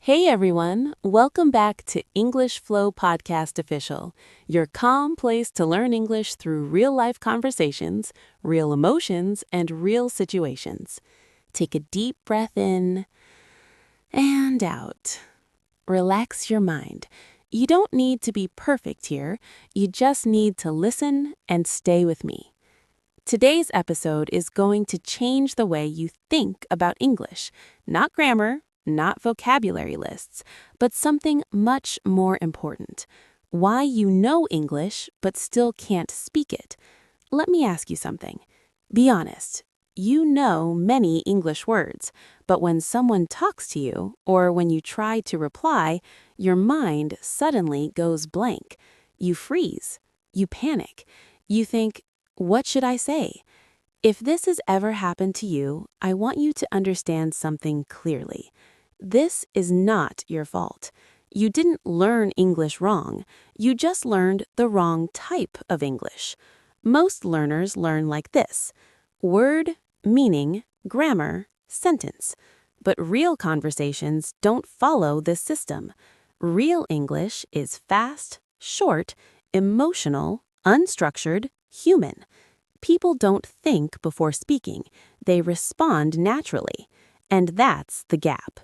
Hey everyone, welcome back to English Flow Podcast Official, your calm place to learn English through real life conversations, real emotions, and real situations. Take a deep breath in and out. Relax your mind. You don't need to be perfect here, you just need to listen and stay with me. Today's episode is going to change the way you think about English, not grammar, not vocabulary lists, but something much more important. Why you know English but still can't speak it. Let me ask you something. Be honest. You know many English words, but when someone talks to you or when you try to reply, your mind suddenly goes blank. You freeze. You panic. You think, what should I say? If this has ever happened to you, I want you to understand something clearly. This is not your fault. You didn't learn English wrong. You just learned the wrong type of English. Most learners learn like this: word, meaning, grammar, sentence. But real conversations don't follow this system. Real English is fast, short, emotional, unstructured, human. People don't think before speaking. They respond naturally. And that's the gap.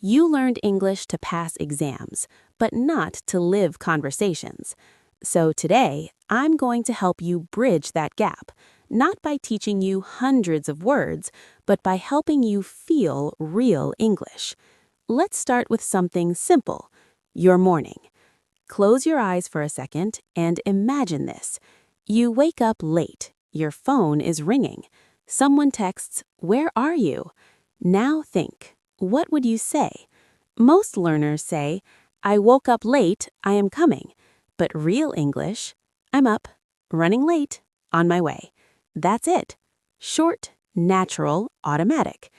You learned English to pass exams, but not to live conversations. So today, I'm going to help you bridge that gap, not by teaching you hundreds of words, but by helping you feel real English. Let's start with something simple: your morning. Close your eyes for a second and imagine this. You wake up late. Your phone is ringing. Someone texts, "Where are you?" Now think. What would you say? Most learners say, "I woke up late, I am coming." But real English, "I'm up, running late, on my way." That's it. Short, natural, automatic.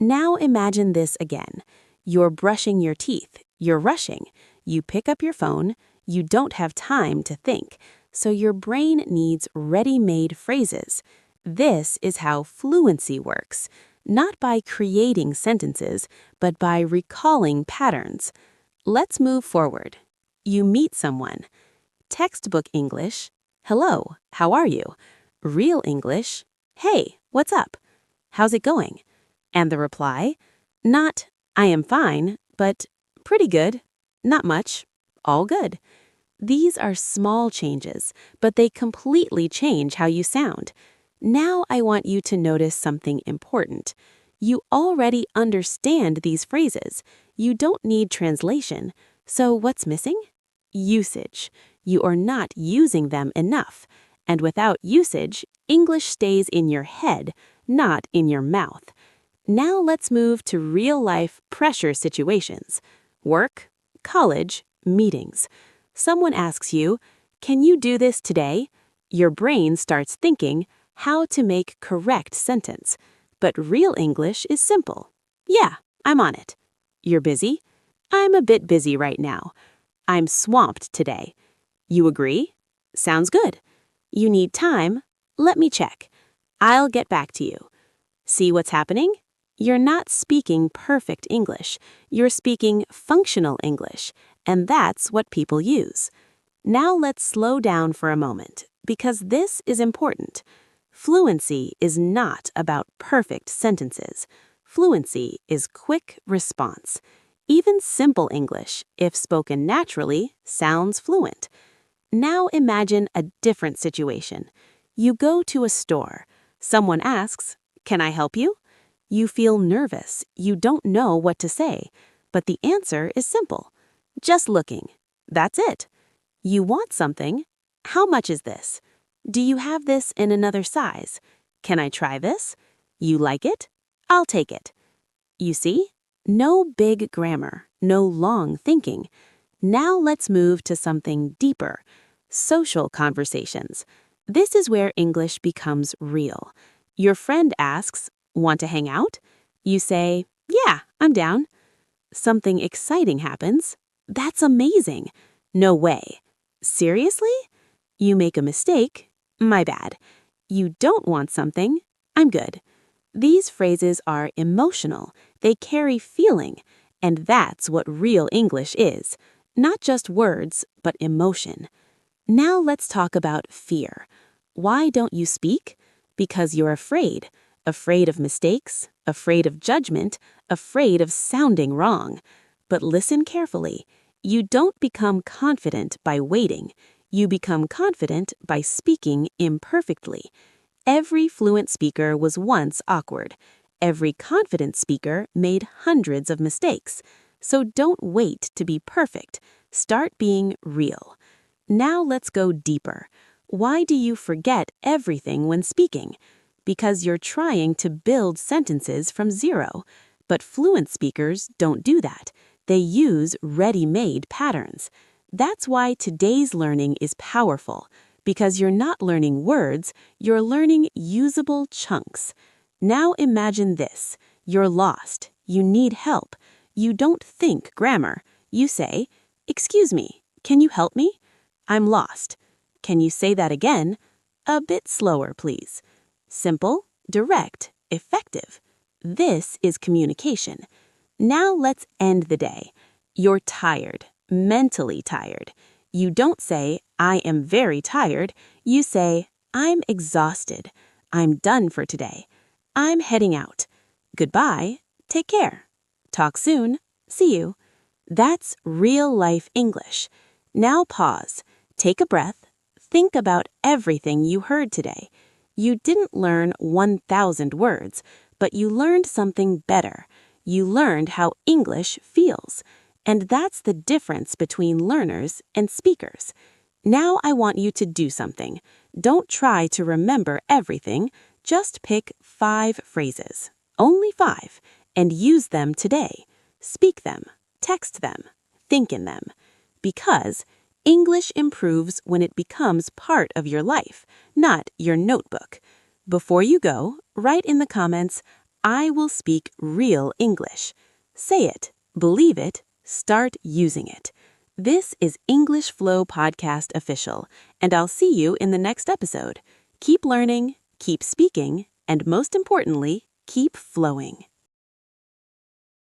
Now imagine this again. You're brushing your teeth. You're rushing. You pick up your phone. You don't have time to think. So your brain needs ready-made phrases. This is how fluency works. Not by creating sentences, but by recalling patterns. Let's move forward. You meet someone. Textbook English, "Hello, how are you?" Real English, "Hey, what's up? How's it going?" And the reply, not, "I am fine," but "pretty good, not much, all good." These are small changes, but they completely change how you sound. Now I want you to notice something important. You already understand these phrases. You don't need translation. So what's missing? Usage. You are not using them enough. And without usage, English stays in your head, not in your mouth. Now let's move to real-life pressure situations. Work, college, meetings. Someone asks you, "Can you do this today?" Your brain starts thinking how to make correct sentence. But real English is simple. "Yeah, I'm on it." You're busy? "I'm a bit busy right now." "I'm swamped today." You agree? Sounds good. You need time? Let me check. I'll get back to you. See what's happening? You're not speaking perfect English. You're speaking functional English, and that's what people use. Now let's slow down for a moment, because this is important. Fluency is not about perfect sentences. Fluency is quick response. Even simple English, if spoken naturally, sounds fluent. Now imagine a different situation. You go to a store. Someone asks, "Can I help you?" You feel nervous. You don't know what to say. But the answer is simple. "Just looking." That's it. You want something. "How much is this?" "Do you have this in another size?" "Can I try this?" "You like it?" "I'll take it." You see? No big grammar, no long thinking. Now let's move to something deeper. Social conversations. This is where English becomes real. Your friend asks, "Want to hang out?" You say, "Yeah, I'm down." Something exciting happens. "That's amazing." "No way." "Seriously?" You make a mistake. "My bad." You don't want something. "I'm good." These phrases are emotional. They carry feeling. And that's what real English is. Not just words, but emotion. Now let's talk about fear. Why don't you speak? Because you're afraid. Afraid of mistakes, afraid of judgment, afraid of sounding wrong. But listen carefully. You don't become confident by waiting. You become confident by speaking imperfectly. Every fluent speaker was once awkward. Every confident speaker made hundreds of mistakes. So don't wait to be perfect. Start being real. Now let's go deeper. Why do you forget everything when speaking? Because you're trying to build sentences from zero. But fluent speakers don't do that. They use ready-made patterns. That's why today's learning is powerful. Because you're not learning words, you're learning usable chunks. Now imagine this. You're lost. You need help. You don't think grammar. You say, "Excuse me, can you help me? I'm lost." Can you say that again? A bit slower, please. Simple, direct, effective. This is communication. Now let's end the day. You're tired, mentally tired. You don't say, "I am very tired." You say, "I'm exhausted. I'm done for today. I'm heading out. Goodbye. Take care. Talk soon. See you." That's real-life English. Now pause. Take a breath. Think about everything you heard today. You didn't learn 1,000 words, but you learned something better. You learned how English feels. And that's the difference between learners and speakers. Now I want you to do something. Don't try to remember everything. Just pick 5 phrases. Only 5. And use them today. Speak them. Text them. Think in them. Because English improves when it becomes part of your life, not your notebook. Before you go, write in the comments, "I will speak real English." Say it, believe it, start using it. This is English Flow Podcast Official, and I'll see you in the next episode. Keep learning, keep speaking, and most importantly, keep flowing.